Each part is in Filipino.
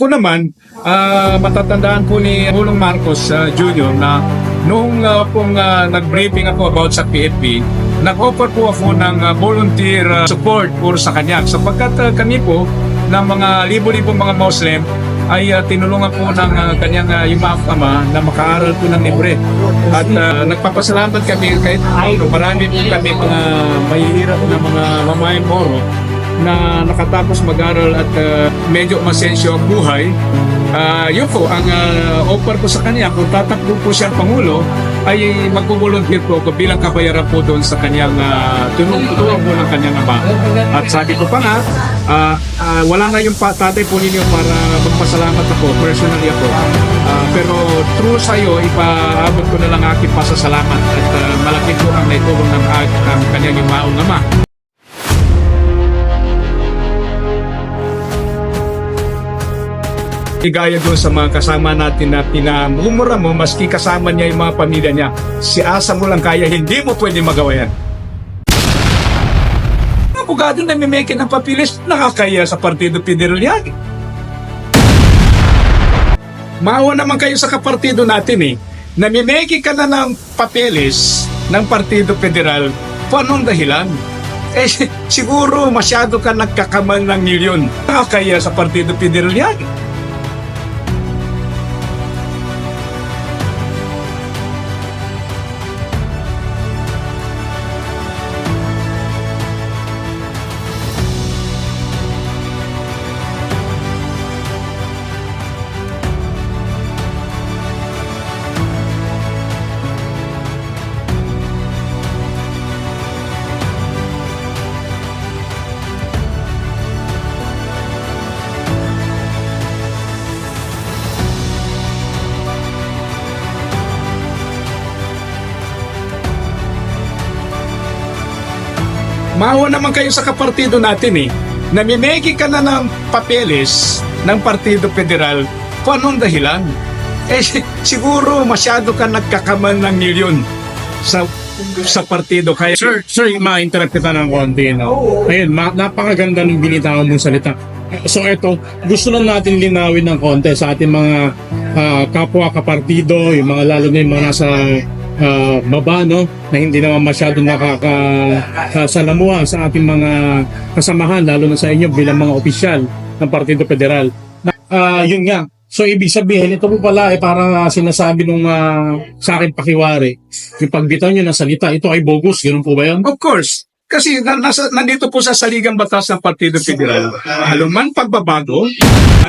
Po naman, matatandaan po ni Pulong Marcos Jr. na noong nag-briefing ako about sa PFP, nag-offer po ako ng volunteer support for sa kanya. Sapagkat kami po ng mga libo-libong mga Muslim ay tinulungan po ng kanyang imam ama na makaaral po ng libre. At nagpapasalamat kami kahit marami po kami mga mahihirap na mga mamayan Moro na nakatapos mag-aral at medyo masensyo ang buhay. Yun po, ang offer ko sa kanya, kung tatakbo po siyang Pangulo, ay magpo-volunteer po ako bilang kabayaran po doon sa kanyang tulong po ng kanyang ama. At sabi ko pa nga, wala nga yung tatay po ninyo para magpasalamat ako, personally ako. Pero through sa'yo, ipaabot ko na lang aking pasasalamat at malaki po ang naitulong ng kanyang imaong ama. Igaya doon sa mga kasama natin na pinamumura mo, maski kasama niya yung mga pamilya niya. Si Asa mo lang kaya, hindi mo pwede magawa yan. Ang abogado na mimeke ng papilis, nakakaya sa Partido Federal yan. Maawa naman kayo sa kapartido natin eh. Namimeke ka na ng papeles ng Partido Federal, paanong dahilan? Siguro masyado ka nagkakamal ng milyon. Nakakaya sa Partido Federal yan. Maawa naman kayo sa kapartido natin eh. Namimeke ka na ng papeles ng Partido Federal, paanong dahilan? Siguro masyado ka nagkakamal ng milyon sa partido. Kaya Sir, ma-interrupt kita ng konti. No? Ayun, napakaganda ng binitawan mong salita. So ito, gusto lang natin linawin ng konti sa ating mga kapwa kapartido, yung mga lalo na yung mga nasa baba, no? Na hindi naman masyadong nakakasalamuha sa ating mga kasamahan, lalo na sa inyo bilang mga opisyal ng Partido Federal. Yun nga. So, ibig sabihin, ito po pala parang sinasabi nung sa akin pakiwari, yung pagbitaw nyo ng salita, ito ay bogus. Ganun po ba yun? of course, kasi nandito po sa saligang batas ng Partido Federal, anuman pagbabago,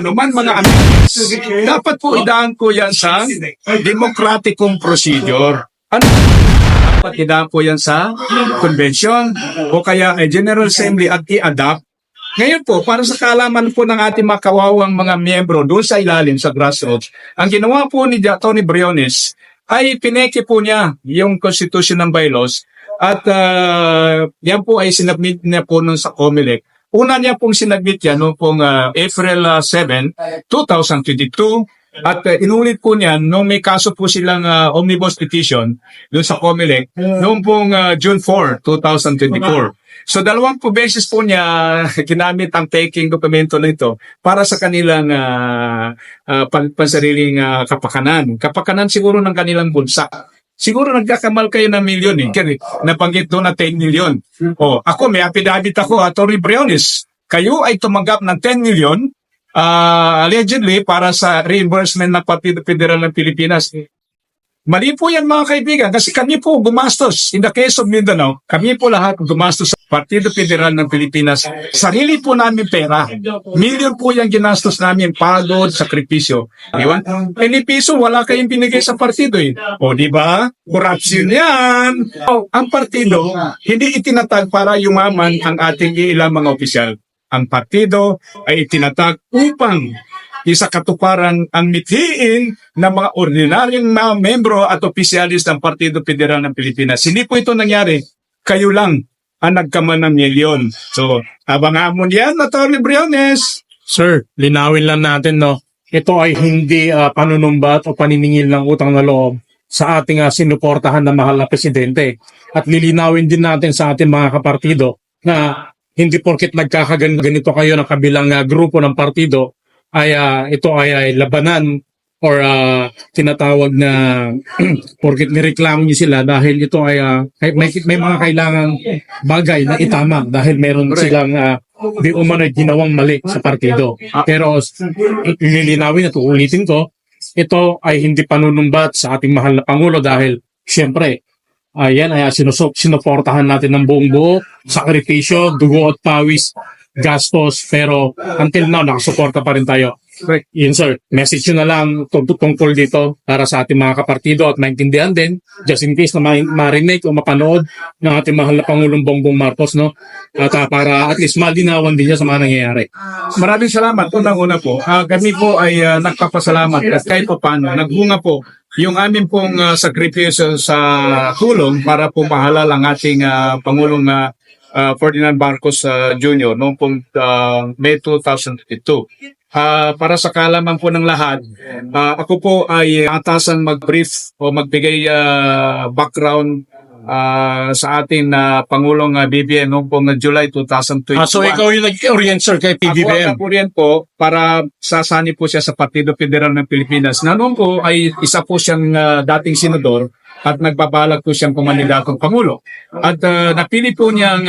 anuman mga amendments, dapat po idaan ko yan sa democraticong procedure. Ano? Dapat idaan po yan sa convention o kaya General Assembly at i-adapt. Ngayon po, para sa kaalaman po ng ating mga kawawang mga miyembro doon sa ilalim sa grassroots, ang ginawa po ni Tony Briones ay pineke po niya yung Constitution ng bylaws at yan po ay sinabmit niya po nun sa COMELEC. Una niya pong sinabmit yan noong pong April 7, 2022 at inulit po niyan nung may kaso po silang omnibus petition doon sa COMELEC noong pong June 4, 2024. So dalawang po beses po niya ginamit ang taking dokumento na ito para sa kanilang pansariling kapakanan. Kapakanan siguro ng kanilang bulsa. Siguro nagkakamal kayo ng milyon eh. Nabanggit doon na 10 milyon. O, ako may affidavit ako, Atty. Briones. Kayo ay tumanggap ng 10 milyon allegedly para sa reimbursement ng Partido Federal ng Pilipinas. Mali po yan mga kaibigan kasi kami po gumastos. In the case of Mindanao, kami po lahat gumastos sa Partido Federal ng Pilipinas. Sarili po namin pera. Milyon po yung ginastos namin, pagod, sakripisyo. Di ba? Any piso, wala kayong binigay sa partido eh. O di ba? Corruption yan. O, ang partido, hindi itinatag para yumaman ang ating ilang mga opisyal. Ang partido ay itinatag upang isa katuparan ang mithiin ng mga ordinaryong mga membro at opisyalis ng Partido Federal ng Pilipinas. Hindi po ito nangyari. Kayo lang ang nagkaman ng milyon. So, abangan mo yan, Atty. Briones. Sir, linawin lang natin, no? Ito ay hindi panunumbat o paniningil ng utang na loob sa ating sinuportahan na mahal na presidente. At lilinawin din natin sa ating mga kapartido na hindi porket nagkakaganito kayo ng kabilang grupo ng partido ay ito ay labanan or tinatawag na porket nireklamo niyo sila dahil ito ay may mga kailangang bagay na itama dahil meron silang di umano ginawang mali sa partido. Pero lilinawin at uulitin ko, ito ay hindi panunumbat sa ating mahal na Pangulo dahil siyempre yan ay sinuportahan natin ng buong buo, sakripisyo, dugo at pawis, gastos, pero until now nakasuporta pa rin tayo. Yun sir, message nyo na lang tungkol dito para sa ating mga kapartido at maintindihan din, just in case na marinig o mapanood ng ating mahal na Pangulong Bongbong Marcos, no? At para at least malinawan din niya sa mga nangyayari. Maraming salamat. Unang-una po, kami po ay nagpapasalamat at kahit pa paano, nagbunga po yung amin pong sakripisyo sa tulong para po mahalal ang ating Pangulong Ferdinand Marcos Jr. noong pong May 2022. Para sa kaalaman po ng lahat, ako po ay atasan mag-brief o magbigay background sa ating Pangulong BBM noong pong July 2021. So ikaw yung nag-orient sir kay PBBM? Ako nag-orient po para sasani po siya sa Partido Federal ng Pilipinas. Na noon po ay isa po siyang dating senador at nagbabalak po siyang kumandidatong Pangulo. At napili po niyang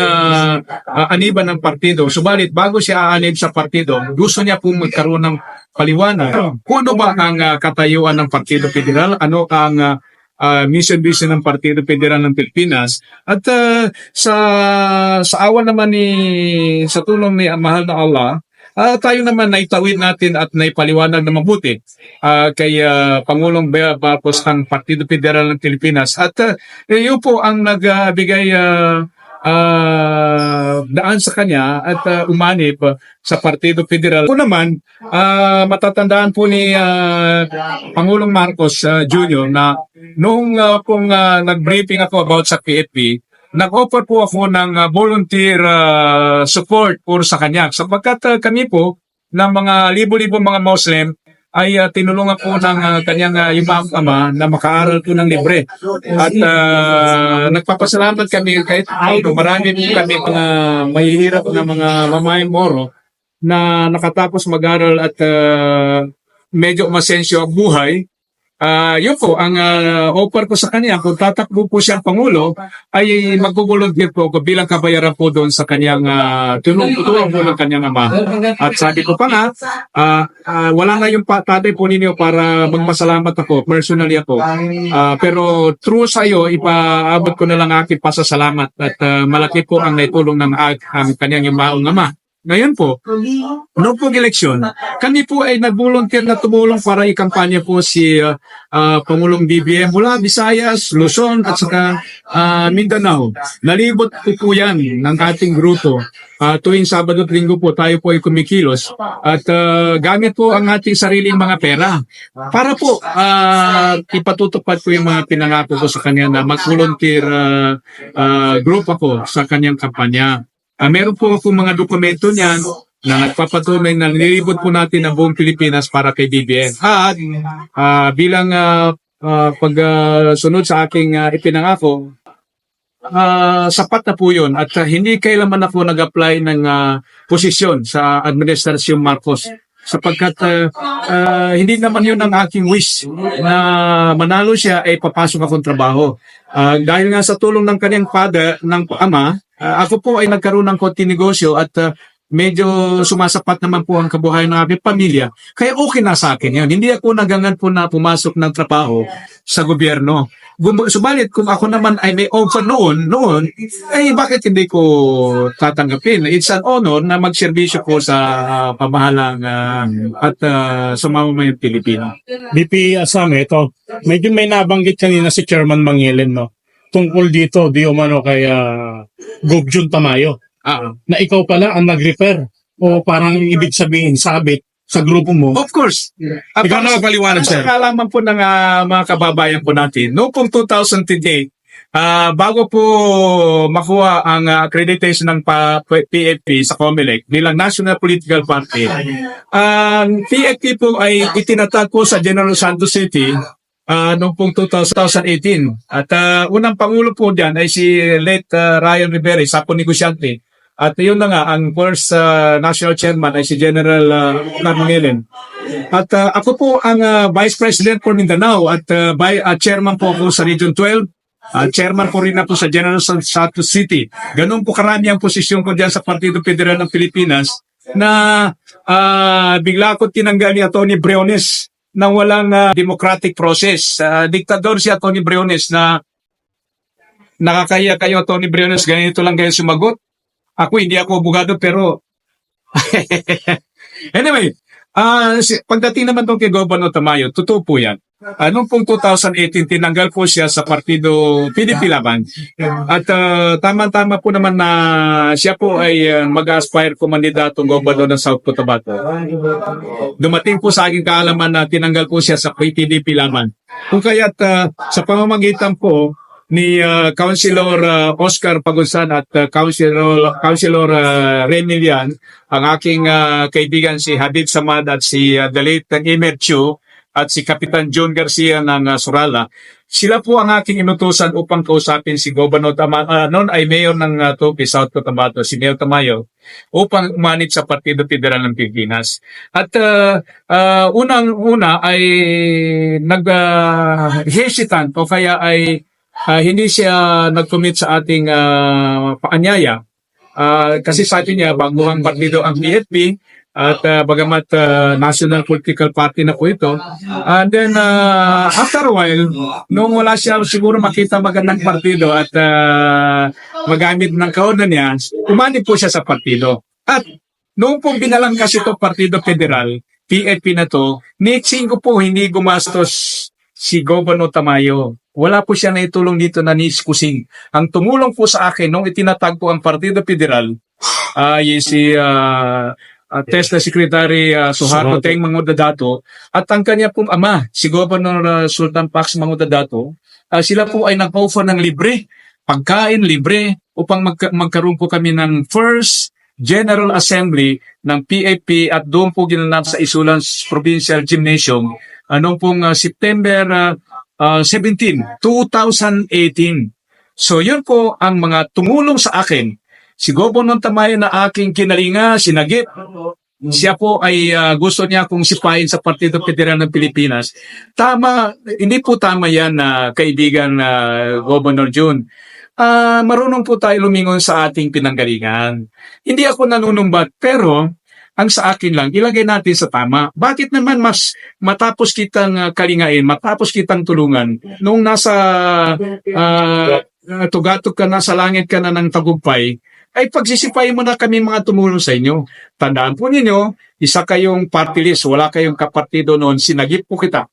aniban ng partido. Subalit bago siya aanib sa partido, gusto niya po magkaroon ng paliwanag kung ano ba ang katayuan ng Partido Federal, ano ang mission vision ng Partido Federal ng Pilipinas. At sa awa naman sa tulong ni mahal na Allah, tayo naman naitawid natin at naipaliwanag na mabuti kay Pangulong Marcos ng Partido Federal ng Pilipinas. At yun po ang nagbigay daan sa kanya at umanib sa Partido Federal. Kung naman, matatandaan po ni Pangulong Marcos Jr. na noong pong nag-briefing ako about sa PFP, nag-offer po ako ng volunteer support for sa kanya. Sapagkat kami po, ng mga libo-libo mga Muslim, ay tinulungan po ng kanyang imam ama na makaaral po ng libre. At nagpapasalamat kami kahit marami po kami mga mahihirap na mga mamayang moro na nakatapos mag-aral at medyo masensyo ang buhay. Yun po, ang offer ko sa kanya, kung tatakbo po siyang Pangulo, ay mag-volunteer po ako bilang kabayaran po doon sa kanyang tulong po ng kanyang ama. At sabi ko pa nga, wala nga yung tatay po ninyo para magpasalamat ako, personally ako. Pero true sa iyo, ipaabot ko na lang aking pasasalamat at malaki po ang naitulong ng ang kanyang maong ama. Ngayon po, noong pong eleksyon, kami po ay nag-volunteer na tumulong para ikampanya po si Pangulong BBM mula Visayas, Luzon at saka Mindanao. Nalibot po yan ng ating grupo. Tuwing Sabado at Linggo po tayo po ay kumikilos at gamit po ang ating sariling mga pera para po ipatutupad po yung mga pinangako ko sa kanya na mag-volunteer group ako sa kanyang kampanya. Meron po akong mga dokumento niyan na nagpapatunay na nililibot po natin ang buong Pilipinas para kay BBM. At bilang pagsunod sa aking ipinangako, sapat na po yun. At hindi kailanman ako nag-apply ng posisyon sa Administrasyon Marcos. Sapagkat hindi naman yun ang aking wish na manalo siya ay papasok akong trabaho. Dahil nga sa tulong ng kanyang father, ng ama, ako po ay nagkaroon ng konti negosyo at medyo sumasapat naman po ang kabuhayan ng aking pamilya. Kaya okay na sa akin yan. Hindi ako nagangan po na pumasok ng trabaho sa gobyerno. Subalit kung ako naman ay may offer noon, ay bakit hindi ko tatanggapin? It's an honor na magserbisyo ko sa pamahalang at sa mamamayang Pilipino. BP Asam, ito, medyo may nabanggit kanina si Chairman Mangilin, no? Tungkol dito, di umano kay Gov. Jun Tamayo. Na ikaw pala ang nag-refer o parang ibig sabihin sabit sa grupo mo. Of course. Ikaw na magpaliwanag, sir. Kalaman po ng mga kababayan po natin, noong pong 2008, bago po makuha ang accreditation ng PFP sa COMELEC bilang National Political Party, PFP po ay itinatag po sa General Santos City noong pong 2018. At unang pangulo po dyan ay si late Ryan Rivera, sa po negosyante. At yun na nga, ang first national chairman ay si General Carmelen. At ako po ang Vice President for Mindanao at chairman po ako sa Region 12. Chairman po rin ako sa General Santos City. Ganun po karami ang posisyon ko diyan sa Partido Federal ng Pilipinas na bigla ko tinanggal ni Atty. Briones na walang democratic process. Diktador si Atty. Briones na nakakaya kayo, Atty. Briones, ganito lang kayo sumagot. Ako, hindi ako abogado, pero anyway, pagdating naman doon kay Governor Tamayo, totoo po yan. Noong pong 2018, tinanggal po siya sa partido PDP Laban. At tama-tama po naman na siya po ay mag-aspire kumandidatong gobernador ng South Cotabato. Dumating po sa aking kaalaman na tinanggal po siya sa PDP Laban. Kung kaya't sa pamamagitan po ni Councilor Oscar Pagunsan at Councilor Remilian, ang aking kaibigan si Habib Samad at si the late Emer Chu at si Kapitan John Garcia ng Surala. Sila po ang aking inutusan upang kausapin si Governor Tamayo, noon ay Mayor ng Tupi, South Cotabato, si Mayor Tamayo, upang umanit sa Partido Federal ng Pilipinas. At unang-una ay nag-hesitant o kaya ay hindi siya nag-commit sa ating paanyaya. Kasi sabi niya, baguhang partido ang PFP at bagamat national political party na po ito. And then, after a while, nung wala siya siguro makita magandang partido at magamit ng kaunan niya, umani po siya sa partido. At noong pong binalang kasi ito Partido Federal, PFP na to, nixing ko po hindi gumastos si Governor Tamayo. Wala po siya na itulong dito na niskusing. Ang tumulong po sa akin nung itinatag po ang Partido Federal ay si TESDA Secretary Suharto Teng Mangudadato at ang kanya pong ama, si Governor Sultan Pax Mangudadato, sila po ay nag-offer ng libre, pagkain libre upang magkaroon po kami ng first General Assembly ng PAP at doon po ginanap sa Isulans Provincial Gymnasium noong pong September 17, 2018. So yun po ang mga tumulong sa akin. Si Governor Tamayo na aking kinalinga, sinagip. Siya po ay gusto niya akong sipahin sa Partido Federal ng Pilipinas. Tama, hindi po tama yan kaibigan Governor June. Marunong po tayo lumingon sa ating pinanggalingan. Hindi ako nanunumbat, pero ang sa akin lang, ilagay natin sa tama. Bakit naman mas matapos kitang kalingain, matapos kitang tulungan, nung nasa tugatog ka na, sa langit ka na ng tagumpay, ay pagsisipayin mo na kami mga tumulong sa inyo. Tandaan po ninyo, isa kayong party list, wala kayong kapartido noon, sinagip po kita.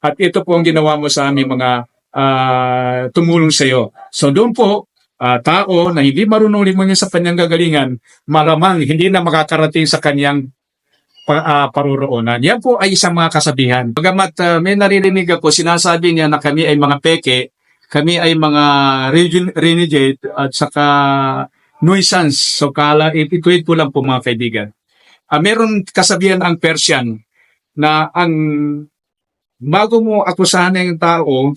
At ito po ang ginawa mo sa aming mga tumulong sa iyo. So doon po, tao na hindi marunong limunin sa kanyang gagalingan, malamang hindi na makakarating sa kanyang paruroonan. Yan po ay isang mga kasabihan. Bagamat may naririnig ako, sinasabi niya na kami ay mga peke, kami ay mga renegade at saka nuisance. So ituit po lang po mga kaibigan. Meron kasabihan ang Persian na ang bago mo akusahan ng tao,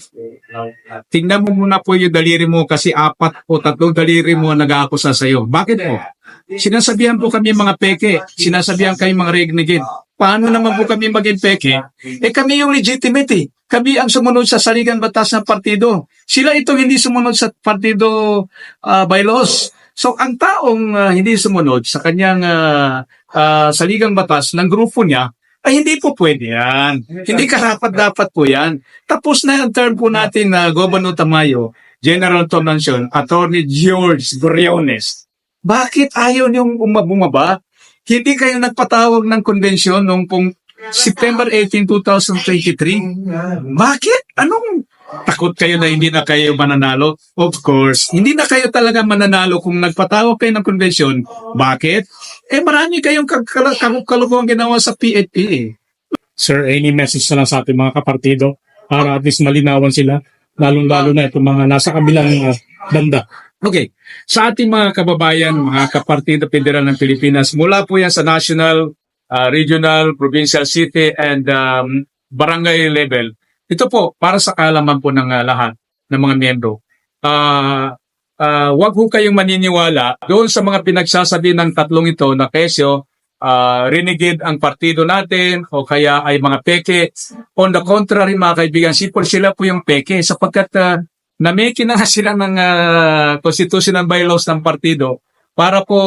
tingnan mo muna po yung daliri mo kasi 4 o 3 daliri mo nag-aakusa sa iyo. Bakit po? Sinasabihan po kami mga peke, sinasabihan kami mga renegade. Paano naman po kami maging peke? Kami yung legitimate eh. Kami ang sumunod sa saligang batas ng partido. Sila ito hindi sumunod sa partido bylaws. So ang taong hindi sumunod sa kanyang saligang batas ng grupo niya, ay hindi po pwede yan. Hindi karapat-dapat po yan. Tapos na ang term po natin na Governor Tamayo, General Tonansion, Attorney George Briones. Bakit ayaw niyong bumaba? Hindi kayo nagpatawag ng konbensyon noong pong September 18, 2023. Bakit? Anong takot kayo na hindi na kayo mananalo? Of course, hindi na kayo talaga mananalo kung nagpatawag kayo ng konbensyon. Bakit? Marami kayong kalukuhan ginawa sa PFP. Sir, any message na lang sa ating mga kapartido para at least malinawan sila, lalong-lalo na itong mga nasa kabilang banda. Okay. Sa ating mga kababayan, mga kapartido Federal ng Pilipinas, mula po yan sa national, regional, provincial, city, and barangay level. Ito po, para sa kaalaman po ng lahat ng mga miyembro. wag ho kayong maniniwala doon sa mga pinagsasabi ng tatlong ito na kesyo, renegade ang partido natin o kaya ay mga peke. On the contrary, mga kaibigan, sila po yung peke sapagkat namiki na sila ng constitutional bylaws ng partido para po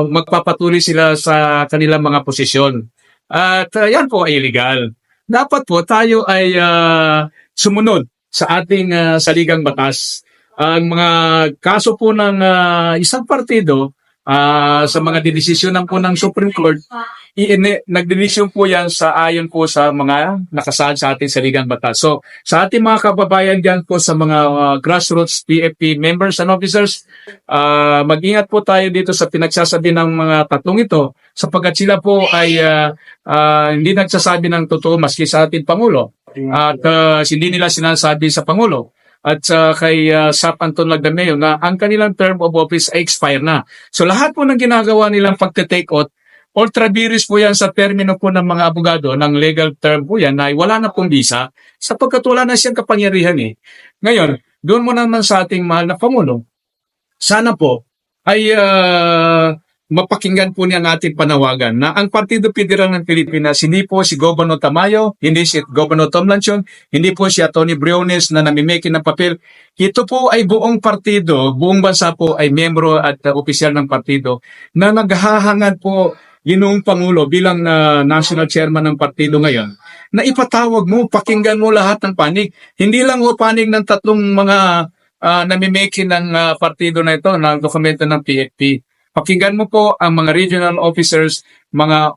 magpapatuloy sila sa kanilang mga posisyon. At yan po ay illegal. Dapat po tayo ay sumunod sa ating saligang batas. Ang mga kaso po ng isang partido sa mga dedesisyonan po ng Supreme Court, nagdedesisyon po yan sa ayon po sa mga nakasaad sa ating saligang batas. So, sa ating mga kababayan dyan po sa mga grassroots PFP members and officers, mag-ingat po tayo dito sa pinagsasabi ng mga tatlong ito sapagkat sila po ay hindi nagsasabi ng totoo maski sa ating Pangulo at hindi nila sinasabi sa Pangulo at kay Sap Anton Lagdameo na ang kanilang term of office ay expire na. So lahat po ng ginagawa nilang pagte-take out, ultra virus po yan sa termino po ng mga abogado, ng legal term po yan na wala na pong visa sapagkat wala na siyang kapangyarihan eh. Ngayon, doon mo naman sa ating mahal na Pangulo, sana po ay mapakinggan po niya ang ating panawagan na ang Partido Federal ng Pilipinas, hindi po si Governor Tamayo, hindi si Governor Tom Lanchon, hindi po si Tony Briones na namimiki ng papel. Ito po ay buong partido, buong bansa po ay membro at opisyal ng partido na naghahangad po Ginoong Pangulo bilang national chairman ng partido ngayon na ipatawag mo, pakinggan mo lahat ng panig. Hindi lang ho panig ng tatlong mga namimiki ng partido na ito, ng dokumento ng PFP. Pakinggan mo po ang mga regional officers, mga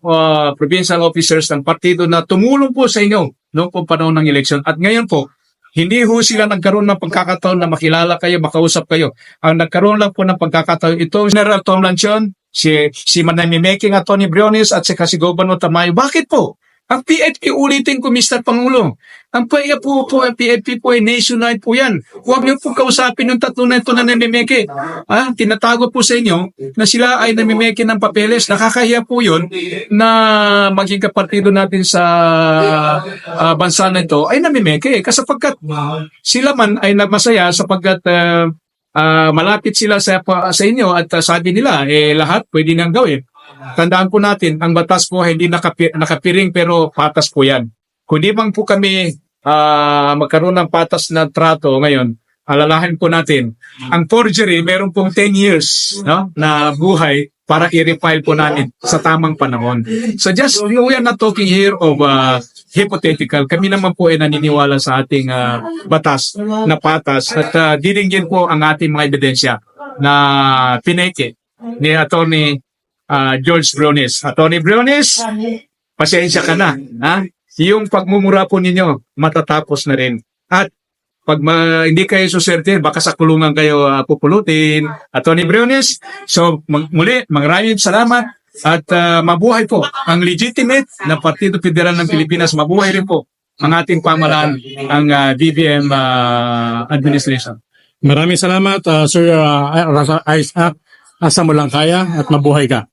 provincial officers ng partido na tumulong po sa inyo noong po panahon ng eleksyon. At ngayon po, hindi ho sila nagkaroon ng pagkakataon na makilala kayo, makausap kayo. Ang nagkaroon lang po ng pagkakataon ito, General Tom Lanchon, si Manamimeking at Tony Briones at si Governor Tamayo. Bakit po? Ang PFP, ulitin ko, Mr. Pangulo. Ang PFP po ay nationwide po yan. Huwag niyo po kausapin yung tatlo na ito na namimeke. Tinatago po sa inyo na sila ay namimeke ng papeles. Nakakahiya po yun na maging kapartido natin sa bansa na ito ay namimeke. Kasapagkat sila man ay masaya sapagkat malapit sila sa inyo at sabi nila, lahat pwede nang gawin. Tandaan po natin, ang batas po hindi nakapiring pero patas po yan. Kung di man po kami magkaroon ng patas na trato ngayon, alalahan po natin, ang forgery meron pong 10 years na buhay para i-refile po natin sa tamang panahon. So just, we are not talking here of hypothetical. Kami naman po ay naniniwala sa ating batas na patas at dinigyan po ang ating mga ebidensya na pineke ni Attorney George Briones. Attorney Briones, pasensya ka na. Yung pagmumura po ninyo, matatapos na rin. At pag hindi kayo suswerte, baka sa kulungan kayo pupulutin. Attorney Briones, so muli, maraming salamat at mabuhay po ang legitimate na Partido Federal ng Pilipinas. Mabuhay rin po ang ating pamahalaan, ang BBM administration. Maraming salamat, Sir Isaac. Asa mo lang kaya at mabuhay ka.